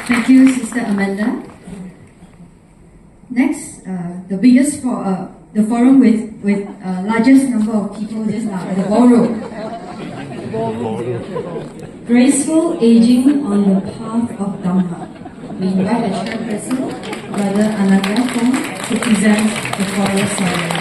Thank you, Sister Amanda. Next, the biggest the forum with largest number of people just now, the ballroom. Graceful Aging on the Path of Dhamma. We invite the chairperson, Brother Ananda Fong, to present the choral ceremony.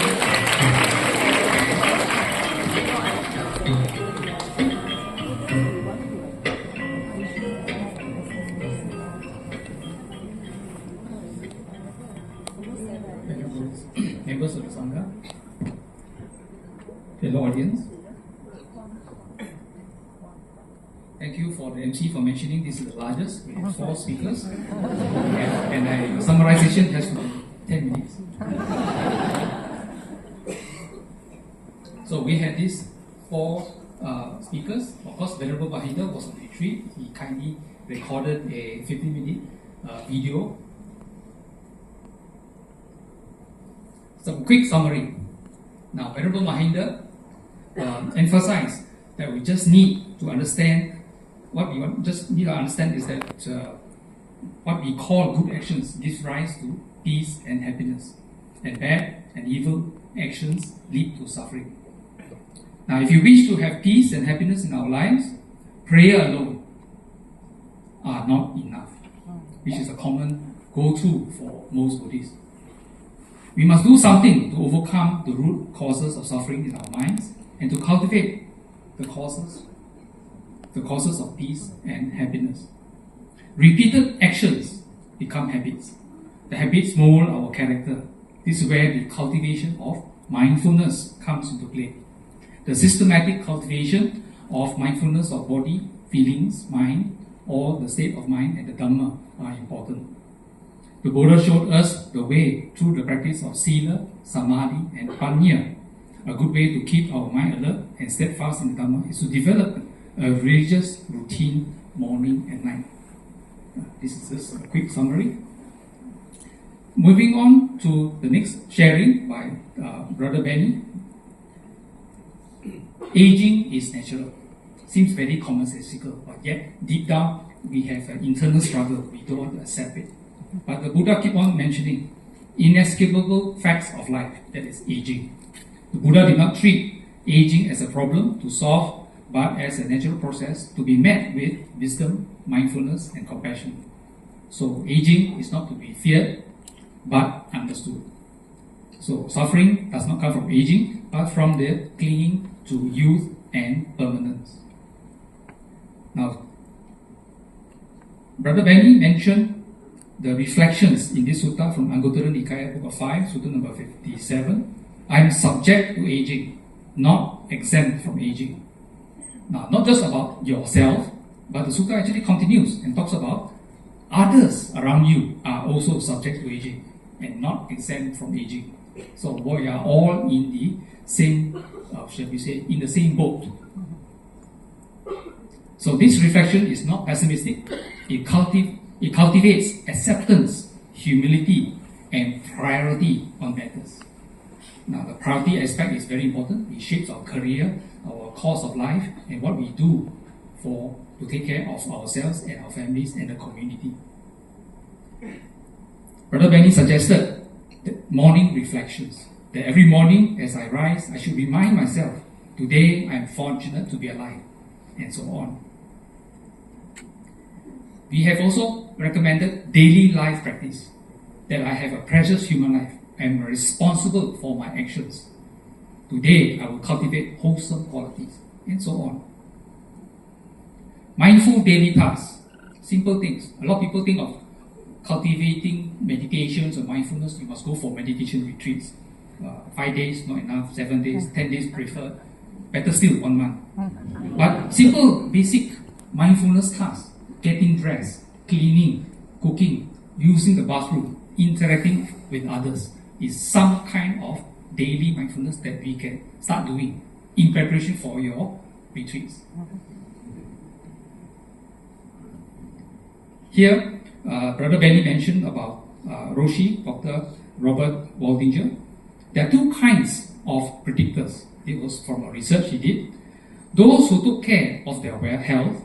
Members of the Sangha, fellow audience, thank you for the MC for mentioning this is the largest. We have 4 speakers, and the summarization has to be 10 minutes. So we had these 4 speakers. Of course, Venerable Mahinda was on retreat. He kindly recorded a 15-minute video. Some quick summary. Now, Venerable Mahinda emphasized that we just need to understand what we just need to understand is that what we call good actions gives rise to peace and happiness, and bad and evil actions lead to suffering. Now, if you wish to have peace and happiness in our lives, prayer alone are not enough, which is a common go-to for most Buddhists. We must do something to overcome the root causes of suffering in our minds and to cultivate the causes of peace and happiness. Repeated actions become habits. The habits mold our character. This is where the cultivation of mindfulness comes into play. The systematic cultivation of mindfulness of body, feelings, mind, or the state of mind and the Dhamma are important. The Buddha showed us the way through the practice of Sila, Samadhi, and Panya. A good way to keep our mind alert and steadfast in the Dhamma is to develop a religious routine morning and night. This is just a quick summary. Moving on to the next sharing by Brother Benny. Aging is natural. Seems very commonsensical, but yet deep down we have an internal struggle. We don't want to accept it. But the Buddha keep on mentioning inescapable facts of life, that is aging. The Buddha did not treat aging as a problem to solve, but as a natural process to be met with wisdom, mindfulness, and compassion. So aging is not to be feared, but understood. So suffering does not come from aging, but from the clinging to youth and permanence. Now, Brother Benny mentioned the reflections in this sutta from Anguttara Nikaya, Book of 5, Sutta number 57. I am subject to aging, not exempt from aging. Now, not just about yourself, but the sutta actually continues and talks about others around you are also subject to aging and not exempt from aging. So we are all in the same, shall we say, in the same boat. So this reflection is not pessimistic. It cultivates acceptance, humility, and priority on matters. Now, the priority aspect is very important. It shapes our career, our course of life, and what we do to take care of ourselves and our families and the community. Brother Benny suggested that morning reflections. That every morning as I rise, I should remind myself, today I am fortunate to be alive, and so on. We have also recommended daily life practice, that I have a precious human life. I am responsible for my actions. Today, I will cultivate wholesome qualities, and so on. Mindful daily tasks, simple things. A lot of people think of cultivating meditations or mindfulness. You must go for meditation retreats. 5 days, not enough. 7 days, 10 days preferred. Better still, 1 month. But simple, basic mindfulness tasks. Getting dressed, cleaning, cooking, using the bathroom, interacting with others is some kind of daily mindfulness that we can start doing in preparation for your retreats. Here, Brother Benny mentioned about Roshi, Dr. Robert Waldinger. There are 2 kinds of predictors. It was from a research he did. Those who took care of their health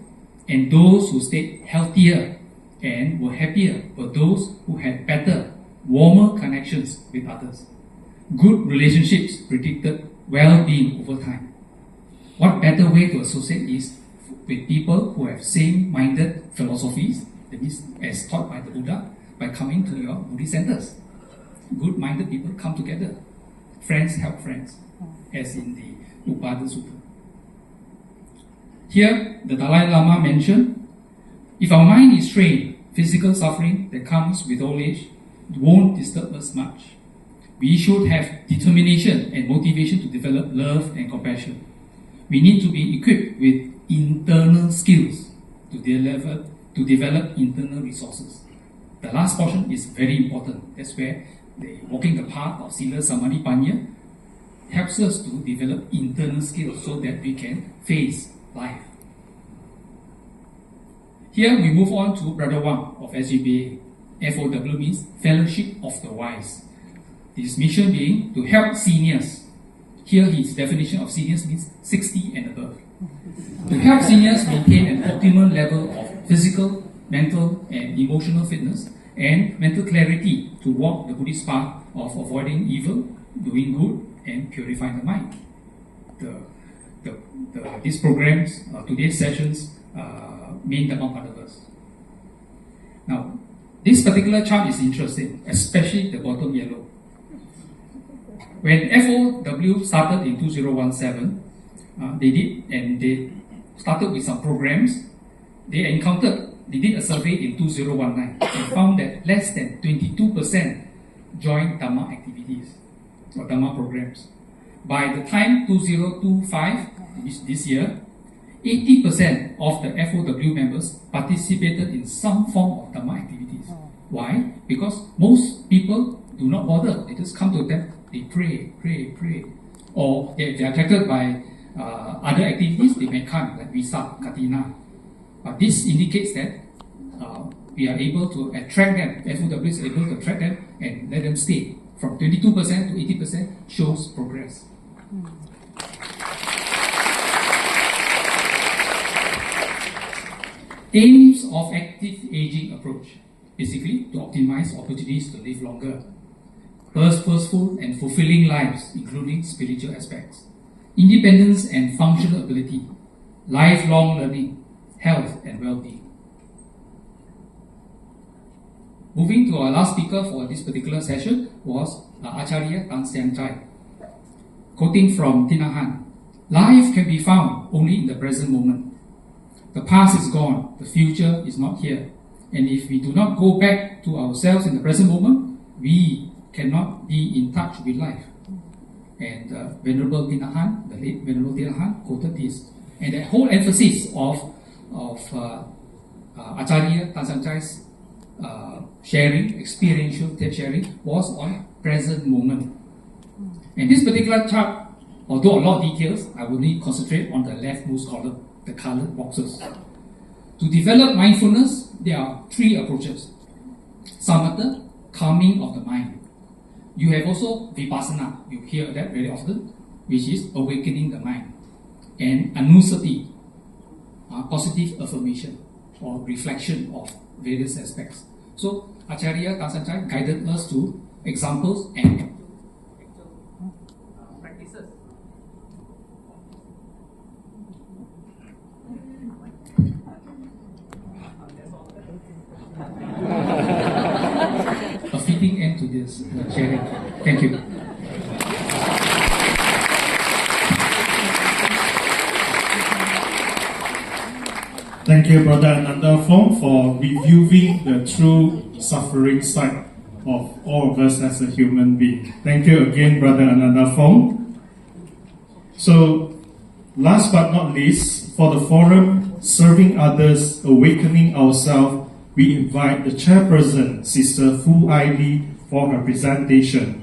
and those who stayed healthier and were happier were those who had better, warmer connections with others. Good relationships predicted well-being over time. What better way to associate is with people who have same-minded philosophies, that is, as taught by the Buddha, by coming to your Buddhist centers. Good-minded people come together. Friends help friends, as in the Upada Sutta. Here, the Dalai Lama mentioned, if our mind is trained, physical suffering that comes with old age won't disturb us much. We should have determination and motivation to develop love and compassion. We need to be equipped with internal skills to develop internal resources. The last portion is very important. That's where walking the path of Sila Samadhi Panya helps us to develop internal skills so that we can face life. Here we move on to Brother Wang of SGBA. FOW means Fellowship of the Wise. His mission being to help seniors. Here his definition of seniors means 60 and above. To help seniors maintain an optimal level of physical, mental and emotional fitness and mental clarity to walk the Buddhist path of avoiding evil, doing good and purifying the mind. These programs, today's sessions, main Dhamma Padavas. Now, this particular chart is interesting, especially the bottom yellow. When FOW started in 2017, they started with some programs. They did a survey in 2019 and found that less than 22% joined Dhamma activities or Dhamma programs. By the time 2025, this year, 80% of the FOW members participated in some form of Dhamma activities. Why? Because most people do not bother. They just come to them, they pray. Or if they are attracted by other activities, they may come, like Visa, Katina. But this indicates that we are able to attract them, FOW is able to attract them and let them stay. From 22% to 80% shows progress. Aims of active aging approach, basically to optimize opportunities to live longer, purposeful and fulfilling lives, including spiritual aspects, independence and functional ability, lifelong learning, health and well-being. Moving to our last speaker for this particular session was Achariya Tan Siang Chye. Quoting from Tinahan, life can be found only in the present moment. The past is gone, the future is not here. And if we do not go back to ourselves in the present moment, we cannot be in touch with life. And Venerable Tinahan, the late Venerable Tinahan, quoted this. And that whole emphasis of Achariya Tan Siang Chye's sharing, experiential sharing, was on present moment. And this particular chart, although a lot of details, I will only concentrate on the leftmost column, the colored boxes. To develop mindfulness, there are three approaches. Samatha, calming of the mind. You have also Vipassana, you hear that very often, which is awakening the mind. And Anusati, positive affirmation or reflection of various aspects. So Achariya Tan Siang Chye guided us to examples and practices. A fitting end to this sharing. Thank you. Thank you, Brother Ananda Fong, for reviewing the true suffering side of all of us as a human being. Thank you again, Brother Ananda Fong. So, last but not least, for the forum Serving Others, Awakening Ourselves, we invite the chairperson, Sister Fu Ai Lee, for her presentation.